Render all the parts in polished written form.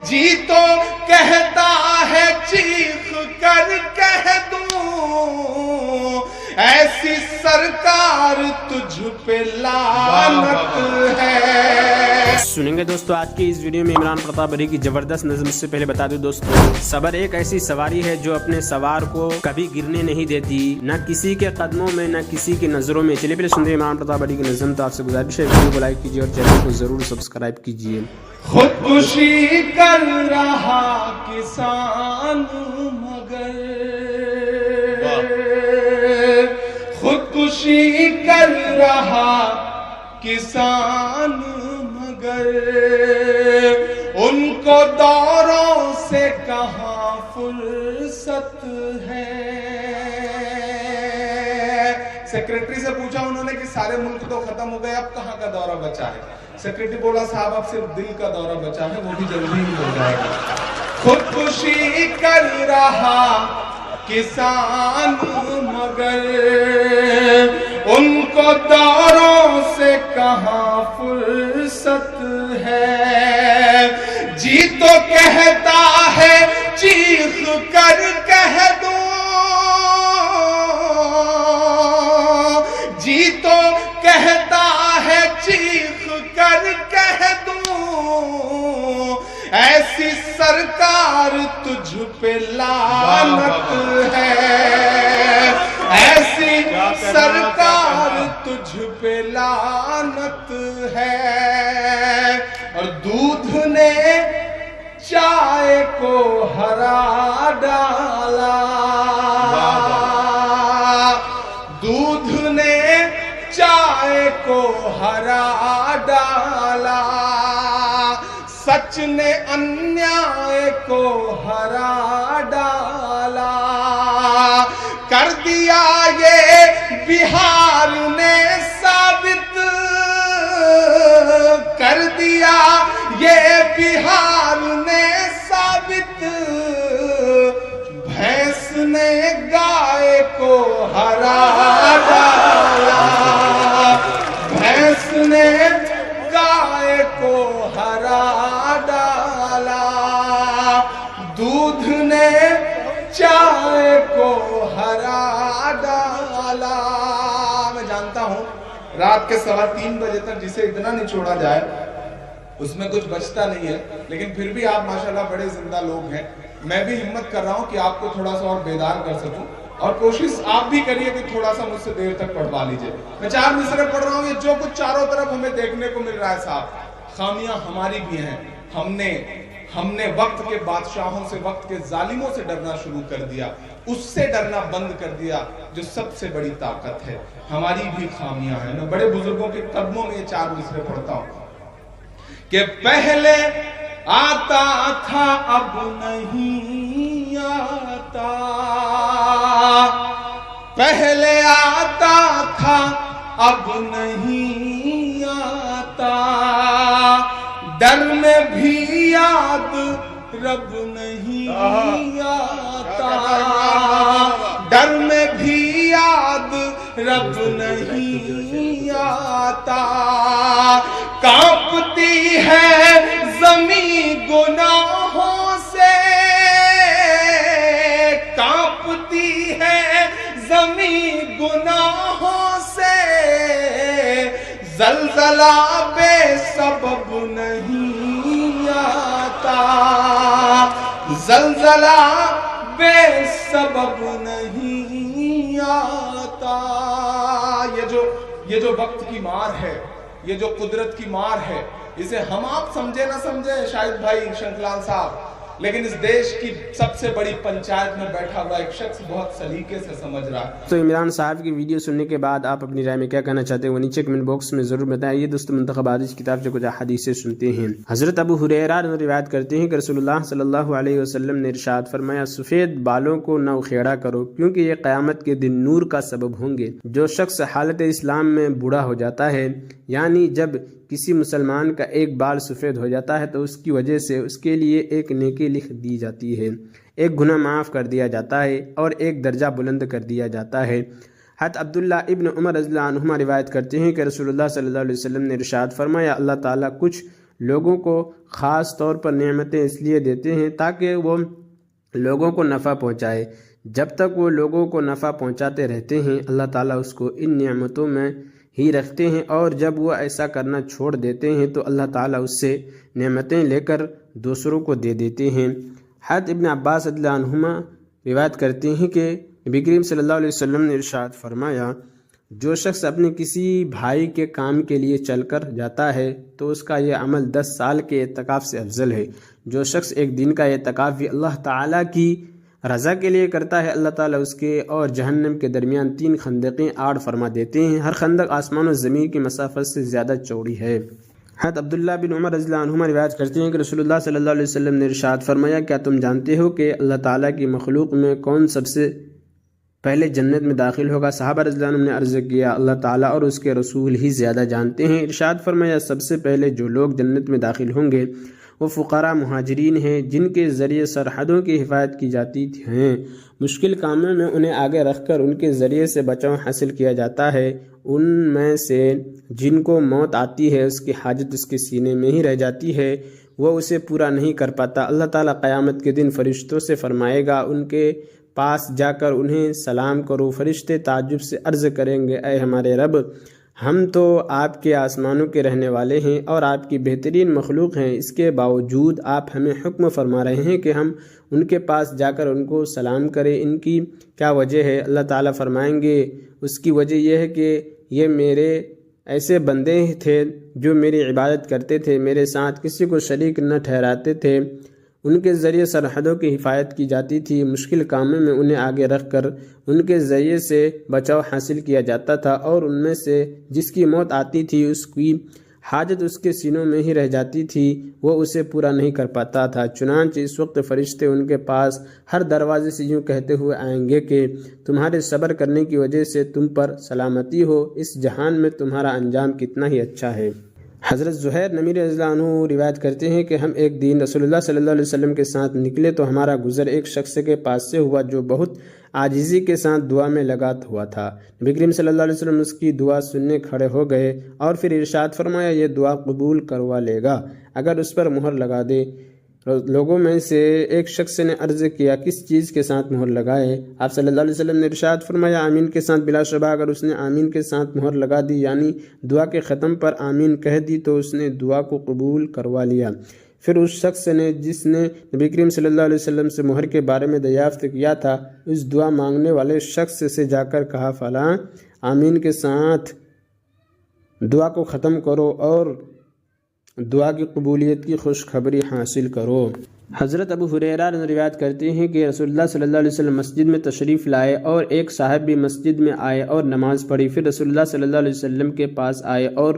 جی تو کہتا ہے چیخ کر کہہ دوں ایسی سرکار تجھ پہ لعنت ہے۔ سنیں گے دوستو آج کی اس ویڈیو میں عمران پرتاپ علی کی زبردست نظم۔ اس سے پہلے بتا دوں دوستو، صبر ایک ایسی سواری ہے جو اپنے سوار کو کبھی گرنے نہیں دیتی، نہ کسی کے قدموں میں نہ کسی کی نظروں میں۔ چلیے پہلے سنتے ہیں عمران پرتاپ علی کی نظم۔ تو آپ سے گزارش ہے ویڈیو کو لائک کیجیے اور چینل کو ضرور سبسکرائب کیجیے۔ خودکشی کر رہا کسان مگر خودکشی کر رہا کسان مگر ان کو دوروں سے کہاں فرصت ہے۔ سیکریٹری سے پوچھا انہوں نے کہ سارے ملک تو ختم ہو گئے، اب کہاں کا دورہ بچا ہے؟ سیکریٹری بولا صاحب اب صرف دل کا دورہ بچا ہے، وہ بھی جلدی ہی ہو جائے گا۔ خودکشی کر رہا کسان مگر ان کو دوروں سے کہاں فرصت ہے۔ جی تو کہتا ہے چیخ کر کہہ دوں، جی تو کہتا ہے چیخ کر کہہ دوں ایسی سرکار تجھ پہ لعنت ہے، ایسی سرکار تجھ پہ لعنت ہے۔ اور دودھ نے چائے کو ہرا ڈالا، دودھ نے چائے کو ہرا ڈالا، سچ نے انیائے کو ہرا ڈالا، کر دیا یہ بہار نے ثابت، کر دیا یہ بہار نے ثابت، بھینس نے گائے کو ہرا ڈالا، بھینس نے گائے کو ہرا ڈالا، دودھ نے چائے کو ہرا ڈالا۔ میں جانتا ہوں رات کے 3:15 بجے تک جسے اتنا نہیں چھوڑا جائے اس میں کچھ بچتا نہیں ہے، لیکن پھر بھی آپ ماشاءاللہ بڑے زندہ لوگ ہیں۔ میں بھی ہمت کر رہا ہوں کہ آپ کو تھوڑا سا اور بیدار کر سکوں، اور کوشش آپ بھی کریے کہ تھوڑا سا مجھ سے دیر تک پڑھوا لیجئے۔ میں 4 مصرے پڑھ رہا ہوں، یہ جو کچھ چاروں طرف ہمیں دیکھنے کو مل رہا ہے صاحب، خامیاں ہماری بھی ہیں۔ ہم نے وقت کے بادشاہوں سے، وقت کے ظالموں سے ڈرنا شروع کر دیا، اس سے ڈرنا بند کر دیا جو سب سے بڑی طاقت ہے۔ ہماری بھی خامیاں ہیں۔ میں بڑے بزرگوں کے قدموں میں یہ 4 مصرے پڑھتا ہوں کہ پہلے آتا تھا اب نہیں آتا، پہلے آتا تھا اب نہیں آتا، ڈر میں بھی یاد رب نہیں آتا، ڈر میں بھی یاد رب نہیں آتا، کانپتی ہے زمین گناہوں سے، کانپتی ہے زمین گناہوں سے، زلزلہ بے سبب نہیں آتا، زلزلہ بے سبب نہیں آتا۔ یہ جو وقت کی مار ہے، یہ جو قدرت کی مار ہے، اسے ہم آپ سمجھے نہ سمجھے شاید بھائی شنکلال صاحب، لیکن اس دیش کی سب سے بڑی پنچایت میں بیٹھا ہوا ایک شخص بہت سلیقے سے سمجھ رہا ہے۔ تو عمران صاحب کی ویڈیو سننے کے بعد آپ اپنی رائے میں کیا کہنا چاہتے ہیں وہ نیچے کمنٹ باکس میں ضرور بتائیں۔ دوستو منتخب حدیث کتاب سے کچھ حدیثیں سنتے ہیں۔ حضرت ابو ہریرہ روایت کرتے ہیں کہ رسول اللہ صلی اللہ علیہ وسلم نے ارشاد فرمایا، سفید بالوں کو نہ اخیڑا کرو کیونکہ یہ قیامت کے دن نور کا سبب ہوں گے۔ جو شخص حالت اسلام میں بوڑھا ہو جاتا ہے، یعنی جب کسی مسلمان کا ایک بال سفید ہو جاتا ہے تو اس کی وجہ سے اس کے لیے ایک نیکی لکھ دی جاتی ہے، ایک گناہ معاف کر دیا جاتا ہے اور ایک درجہ بلند کر دیا جاتا ہے۔ حضرت عبداللہ ابن عمر رضی اللہ عنہما روایت کرتے ہیں کہ رسول اللہ صلی اللہ علیہ وسلم نے ارشاد فرمایا، اللہ تعالیٰ کچھ لوگوں کو خاص طور پر نعمتیں اس لیے دیتے ہیں تاکہ وہ لوگوں کو نفع پہنچائے۔ جب تک وہ لوگوں کو نفع پہنچاتے رہتے ہیں اللہ تعالیٰ اس کو ان نعمتوں میں ہی رکھتے ہیں، اور جب وہ ایسا کرنا چھوڑ دیتے ہیں تو اللہ تعالیٰ اس سے نعمتیں لے کر دوسروں کو دے دیتے ہیں۔ حضرت ابن عباس رضی اللہ عنہما روایت کرتے ہیں کہ نبی کریم صلی اللہ علیہ وسلم نے ارشاد فرمایا، جو شخص اپنے کسی بھائی کے کام کے لیے چل کر جاتا ہے تو اس کا یہ عمل 10 سال کے اعتکاف سے افضل ہے۔ جو شخص ایک دن کا اعتکاف بھی اللہ تعالیٰ کی رضا کے لیے کرتا ہے اللہ تعالیٰ اس کے اور جہنم کے درمیان 3 خندقیں آڑ فرما دیتے ہیں، ہر خندق آسمان و زمین کی مسافت سے زیادہ چوڑی ہے۔ حضرت عبداللہ بن عمر رضی اللہ عنہما روایت کرتے ہیں کہ رسول اللہ صلی اللہ علیہ وسلم نے ارشاد فرمایا، کیا تم جانتے ہو کہ اللہ تعالیٰ کی مخلوق میں کون سب سے پہلے جنت میں داخل ہوگا؟ صحابہ رضی اللہ عنہم نے عرض کیا، اللہ تعالیٰ اور اس کے رسول ہی زیادہ جانتے ہیں۔ ارشاد فرمایا، سب سے پہلے جو لوگ جنت میں داخل ہوں گے وہ فقراء مہاجرین ہیں جن کے ذریعے سرحدوں کی حفاظت کی جاتی ہیں، مشکل کاموں میں انہیں آگے رکھ کر ان کے ذریعے سے بچاؤ حاصل کیا جاتا ہے، ان میں سے جن کو موت آتی ہے اس کی حاجت اس کے سینے میں ہی رہ جاتی ہے، وہ اسے پورا نہیں کر پاتا۔ اللہ تعالیٰ قیامت کے دن فرشتوں سے فرمائے گا، ان کے پاس جا کر انہیں سلام کرو۔ فرشتے تعجب سے عرض کریں گے، اے ہمارے رب، ہم تو آپ کے آسمانوں کے رہنے والے ہیں اور آپ کی بہترین مخلوق ہیں، اس کے باوجود آپ ہمیں حکم فرما رہے ہیں کہ ہم ان کے پاس جا کر ان کو سلام کریں، ان کی کیا وجہ ہے؟ اللہ تعالیٰ فرمائیں گے، اس کی وجہ یہ ہے کہ یہ میرے ایسے بندے تھے جو میری عبادت کرتے تھے، میرے ساتھ کسی کو شریک نہ ٹھہراتے تھے، ان کے ذریعے سرحدوں کی حفاظت کی جاتی تھی، مشکل کاموں میں انہیں آگے رکھ کر ان کے ذریعے سے بچاؤ حاصل کیا جاتا تھا، اور ان میں سے جس کی موت آتی تھی اس کی حاجت اس کے سینوں میں ہی رہ جاتی تھی، وہ اسے پورا نہیں کر پاتا تھا۔ چنانچہ اس وقت فرشتے ان کے پاس ہر دروازے سے یوں کہتے ہوئے آئیں گے کہ تمہارے صبر کرنے کی وجہ سے تم پر سلامتی ہو، اس جہان میں تمہارا انجام کتنا ہی اچھا ہے۔ حضرت زہیر نمیر رضی اللہ عنہ روایت کرتے ہیں کہ ہم ایک دن رسول اللہ صلی اللہ علیہ وسلم کے ساتھ نکلے تو ہمارا گزر ایک شخص کے پاس سے ہوا جو بہت عاجزی کے ساتھ دعا میں لگا ہوا تھا۔ نبی کریم صلی اللہ علیہ وسلم اس کی دعا سننے کھڑے ہو گئے اور پھر ارشاد فرمایا، یہ دعا قبول کروا لے گا اگر اس پر مہر لگا دے۔ لوگوں میں سے ایک شخص نے عرض کیا، کس چیز کے ساتھ مہر لگائے؟ آپ صلی اللہ علیہ وسلم نے ارشاد فرمایا، آمین کے ساتھ۔ بلا شبہ اگر اس نے آمین کے ساتھ مہر لگا دی، یعنی دعا کے ختم پر آمین کہہ دی، تو اس نے دعا کو قبول کروا لیا۔ پھر اس شخص نے جس نے نبی کریم صلی اللہ علیہ وسلم سے مہر کے بارے میں دریافت کیا تھا، اس دعا مانگنے والے شخص سے جا کر کہا، فلاں آمین کے ساتھ دعا کو ختم کرو اور دعا کی قبولیت کی خوشخبری حاصل کرو۔ حضرت ابو ہریرہ روایت کرتے ہیں کہ رسول اللہ صلی اللہ علیہ وسلم مسجد میں تشریف لائے اور ایک صاحب بھی مسجد میں آئے اور نماز پڑھی۔ پھر رسول اللہ صلی اللہ علیہ وسلم کے پاس آئے اور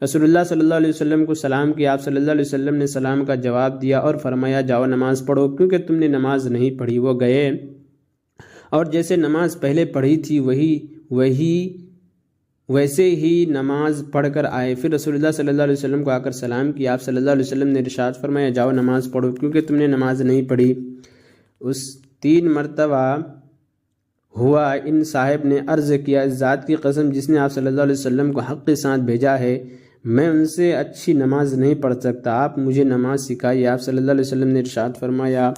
رسول اللہ صلی اللہ علیہ وسلم کو سلام کیا۔ آپ صلی اللہ علیہ وسلم نے سلام کا جواب دیا اور فرمایا، جاؤ نماز پڑھو کیونکہ تم نے نماز نہیں پڑھی۔ وہ گئے اور جیسے نماز پہلے پڑھی تھی ویسے ہی نماز پڑھ کر آئے۔ پھر رسول اللہ صلی اللہ علیہ وسلم کو آ کر سلام کیا۔ آپ صلی اللہ علیہ وسلم نے ارشاد فرمایا، جاؤ نماز پڑھو کیونکہ تم نے نماز نہیں پڑھی۔ اس 3 مرتبہ ہوا۔ ان صاحب نے عرض کیا، اس ذات کی قسم جس نے آپ صلی اللہ علیہ وسلم کو حق کے ساتھ بھیجا ہے، میں ان سے اچھی نماز نہیں پڑھ سکتا، آپ مجھے نماز سکھائیے۔ آپ صلی اللہ علیہ وسلم نے ارشاد فرمایا،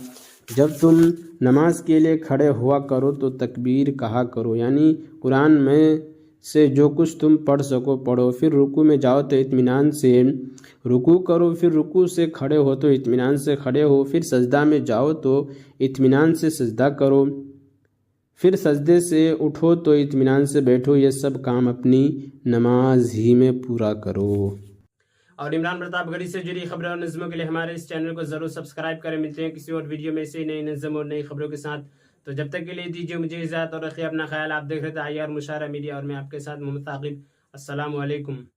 جب تم نماز کے لیے کھڑے ہوا کرو تو تکبیر کہا کرو، یعنی قرآن میں سے جو کچھ تم پڑھ سکو پڑھو۔ پھر رکوع میں جاؤ تو اطمینان سے رکوع کرو، پھر رکوع سے کھڑے ہو تو اطمینان سے کھڑے ہو، پھر سجدہ میں جاؤ تو اطمینان سے سجدہ کرو، پھر سجدے سے اٹھو تو اطمینان سے بیٹھو۔ یہ سب کام اپنی نماز ہی میں پورا کرو۔ اور عمران پرتاپ گڑھی سے جڑی خبروں اور نظموں کے لیے ہمارے اس چینل کو ضرور سبسکرائب کریں۔ ملتے ہیں کسی اور ویڈیو میں سے نئی نظم اور نئی خبروں کے ساتھ، تو جب تک کے لیے دیجیے مجھے اجازت اور رکھیے اپنا خیال۔ آپ دیکھ رہے تھے IR مشاہرہ میڈیا اور میں آپ کے ساتھ محمد ثاقب۔ السلام علیکم۔